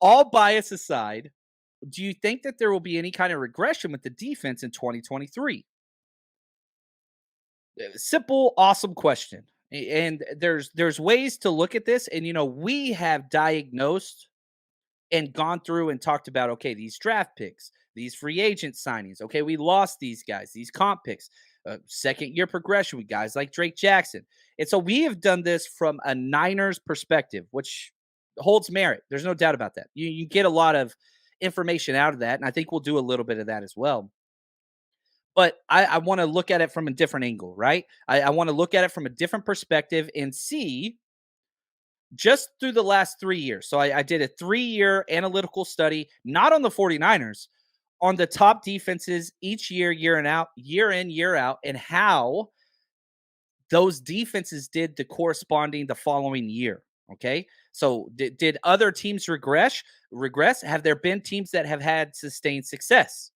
all bias aside, do you think that there will be any kind of regression with the defense in 2023? Simple, awesome question. And there's ways to look at this. And we have diagnosed and gone through and talked about, okay, these draft picks, these free agent signings. Okay, we lost these guys, these comp picks, second year progression with guys like Drake Jackson. And so we have done this from a Niners perspective, which holds merit. There's no doubt about that. You get a lot of information out of that. And I think we'll do a little bit of that as well. But I want to look at it from a different angle, right? I want to look at it from a different perspective and see just through the last 3 years. So I did a 3-year analytical study, not on the 49ers, on the top defenses each year, year and out, year in, year out, and how those defenses did the following year. Okay. So did other teams regress? Have there been teams that have had sustained success?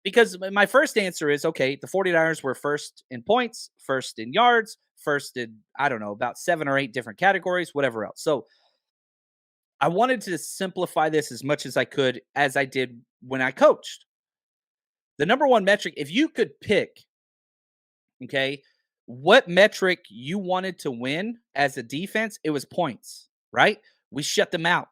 Because my first answer is, okay, the 49ers were first in points, first in yards, first in, I don't know, about 7 or 8 different categories, whatever else. So I wanted to simplify this as much as I could, as I did when I coached. The number one metric, if you could pick, okay, what metric you wanted to win as a defense, it was points, right? We shut them out.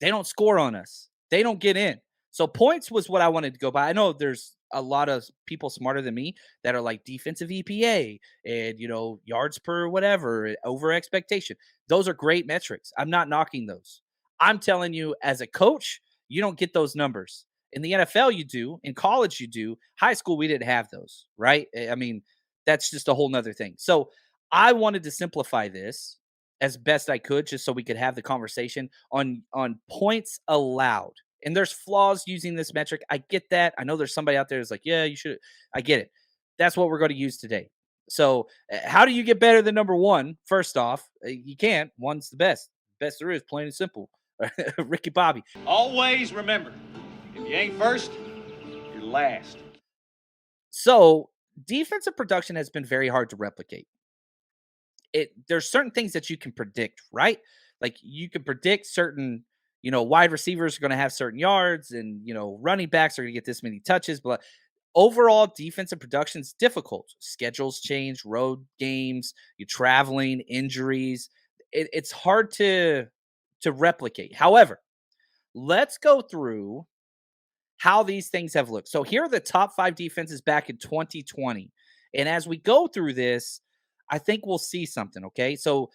They don't score on us. They don't get in. So points was what I wanted to go by. I know there's a lot of people smarter than me that are like defensive EPA and, yards per whatever, over expectation. Those are great metrics. I'm not knocking those. I'm telling you, as a coach, you don't get those numbers. In the NFL, you do. In college, you do. High school, we didn't have those, right? I mean, that's just a whole nother thing. So I wanted to simplify this as best I could, just so we could have the conversation on points allowed. And there's flaws using this metric. I get that. I know there's somebody out there who's like, yeah, you should. I get it. That's what we're going to use today. So how do you get better than number one? First off, you can't. One's the best. Best there is, plain and simple. Ricky Bobby. Always remember, if you ain't first, you're last. So defensive production has been very hard to replicate. There's certain things that you can predict, right? Like you can predict certain, wide receivers are going to have certain yards and, running backs are going to get this many touches, but overall defensive production is difficult. Schedules change, road games, you're traveling, injuries. It's hard to replicate. However, let's go through how these things have looked. So here are the top 5 defenses back in 2020. And as we go through this, I think we'll see something, okay? So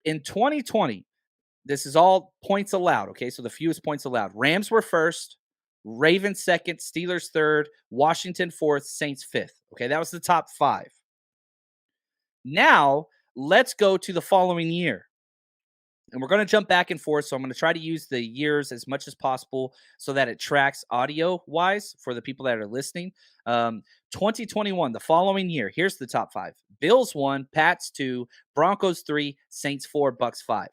in 2020, this is all points allowed, okay? So the fewest points allowed. Rams were first, Ravens second, Steelers third, Washington fourth, Saints fifth. Okay, that was the top 5. Now, let's go to the following year. And we're going to jump back and forth, so I'm going to try to use the years as much as possible so that it tracks audio-wise for the people that are listening. 2021, the following year, here's the top 5. Bills 1, Pats 2, Broncos 3, Saints 4, Bucks 5.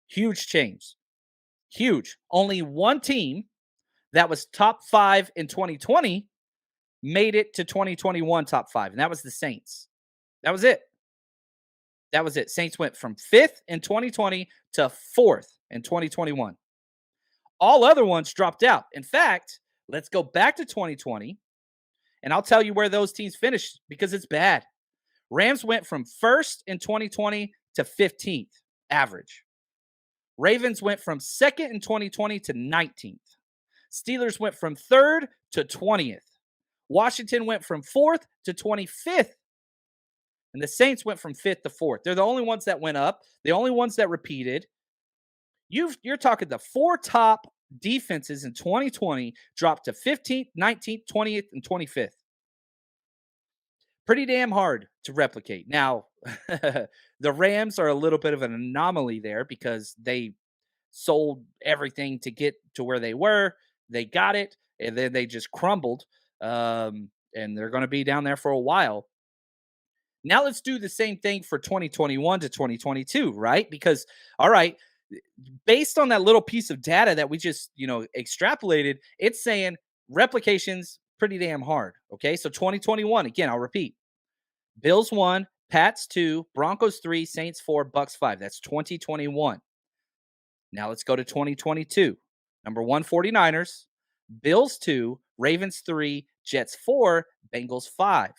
Huge change. Huge. Only one team that was top 5 in 2020 made it to 2021 top 5, and that was the Saints. That was it. That was it. Saints went from 5th in 2020 to 4th in 2021. All other ones dropped out. In fact, let's go back to 2020, and I'll tell you where those teams finished because it's bad. Rams went from 1st in 2020 to 15th average. Ravens went from 2nd in 2020 to 19th. Steelers went from 3rd to 20th. Washington went from 4th to 25th. And the Saints went from 5th to 4th. They're the only ones that went up, the only ones that repeated. You're talking the 4 top defenses in 2020 dropped to 15th, 19th, 20th, and 25th. Pretty damn hard to replicate. Now, the Rams are a little bit of an anomaly there because they sold everything to get to where they were. They got it, and then they just crumbled. And they're going to be down there for a while. Now let's do the same thing for 2021 to 2022, right? Because, all right, based on that little piece of data that we just, extrapolated, it's saying replication's pretty damn hard, okay? So 2021, again, I'll repeat. Bills 1, Pats 2, Broncos 3, Saints 4, Bucks 5. That's 2021. Now let's go to 2022. Number 1, 49ers. Bills 2, Ravens 3, Jets 4, Bengals 5.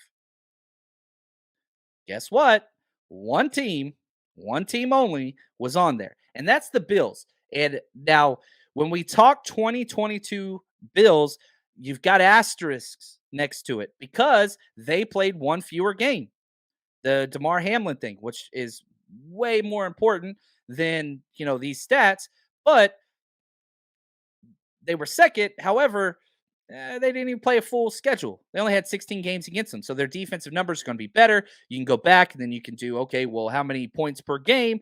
Guess what? One team only was on there, and that's the Bills. And now, when we talk 2022 Bills, you've got asterisks next to it because they played one fewer game. The DeMar Hamlin thing, which is way more important than, these stats, but they were second. However, they didn't even play a full schedule. They only had 16 games against them. So their defensive numbers are going to be better. You can go back and then you can do, okay, well, how many points per game?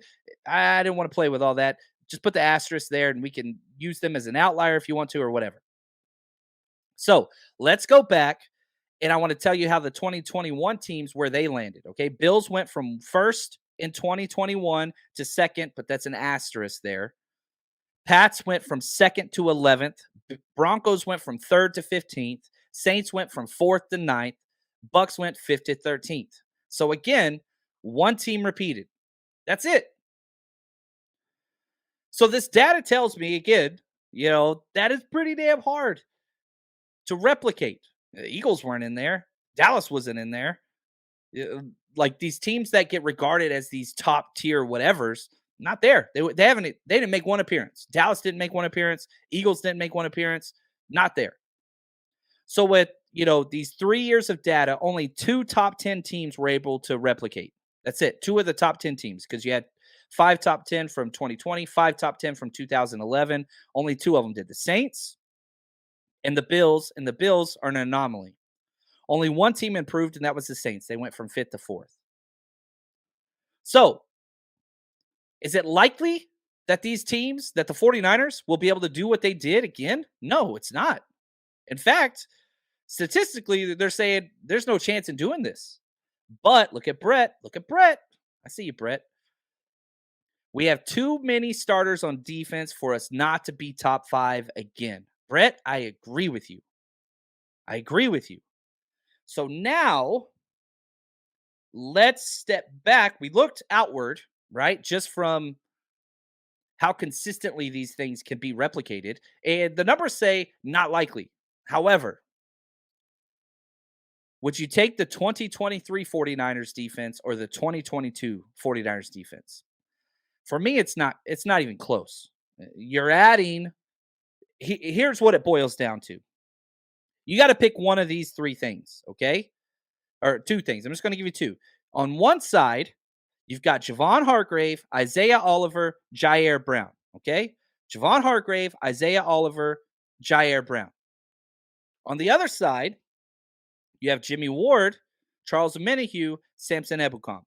I didn't want to play with all that. Just put the asterisk there and we can use them as an outlier if you want to or whatever. So let's go back. And I want to tell you how the 2021 teams, where they landed. Okay. Bills went from first in 2021 to second, but that's an asterisk there. Pats went from 2nd to 11th. Broncos went from 3rd to 15th. Saints went from 4th to 9th. Bucks went 5th to 13th. So again, one team repeated. That's it. So this data tells me, again, that is pretty damn hard to replicate. The Eagles weren't in there. Dallas wasn't in there. Like these teams that get regarded as these top tier whatevers, not there. They didn't make one appearance. Dallas didn't make one appearance. Eagles didn't make one appearance. Not there. So with, these 3 years of data, only 2 top 10 teams were able to replicate. That's it. 2 of the top 10 teams, because you had 5 top 10 from 2020, 5 top 10 from 2011. Only 2 of them did. The Saints and the Bills, are an anomaly. Only one team improved, and that was the Saints. They went from 5th to 4th. So, is it likely that these teams, that the 49ers will be able to do what they did again? No, it's not. In fact, statistically, they're saying there's no chance in doing this. But look at Brett. I see you, Brett. We have too many starters on defense for us not to be top 5 again. Brett, I agree with you. So now, let's step back. We looked outward, right? Just from how consistently these things can be replicated. And the numbers say not likely. However, would you take the 2023 49ers defense or the 2022 49ers defense? For me, it's not even close. You're adding, here's what it boils down to. You got to pick one of these 3 things, okay? Or 2 things. I'm just going to give you 2. On one side, you've got Javon Hargrave, Isaiah Oliver, Ji'Ayir Brown, okay? Javon Hargrave, Isaiah Oliver, Ji'Ayir Brown. On the other side, you have Jimmy Ward, Charles Omenihu, Samson Ebukam.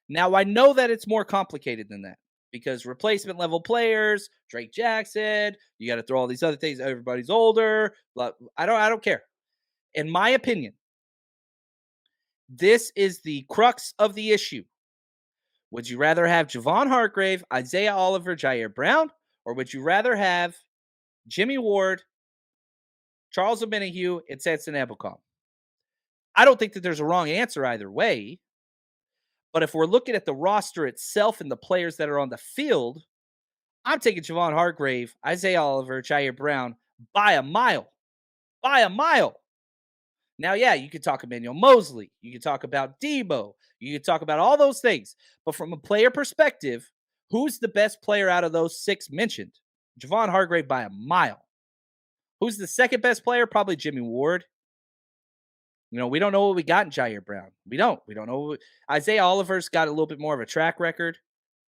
Now, I know that it's more complicated than that because replacement level players, Drake Jackson, you got to throw all these other things. Everybody's older. I don't care. In my opinion, this is the crux of the issue. Would you rather have Javon Hargrave, Isaiah Oliver, Ji'Ayir Brown, or would you rather have Jimmy Ward, Charles Omenihu, and Samson Ebukam? I don't think that there's a wrong answer either way. But if we're looking at the roster itself and the players that are on the field, I'm taking Javon Hargrave, Isaiah Oliver, Ji'Ayir Brown by a mile. Now, yeah, you could talk Emmanuel Mosley. You could talk about Debo. You could talk about all those things. But from a player perspective, who's the best player out of those 6 mentioned? Javon Hargrave by a mile. Who's the second best player? Probably Jimmy Ward. We don't know what we got in Ji'Ayir Brown. We don't know. Isaiah Oliver's got a little bit more of a track record.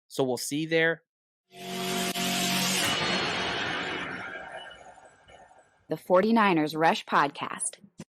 So we'll see there. The 49ers Rush Podcast.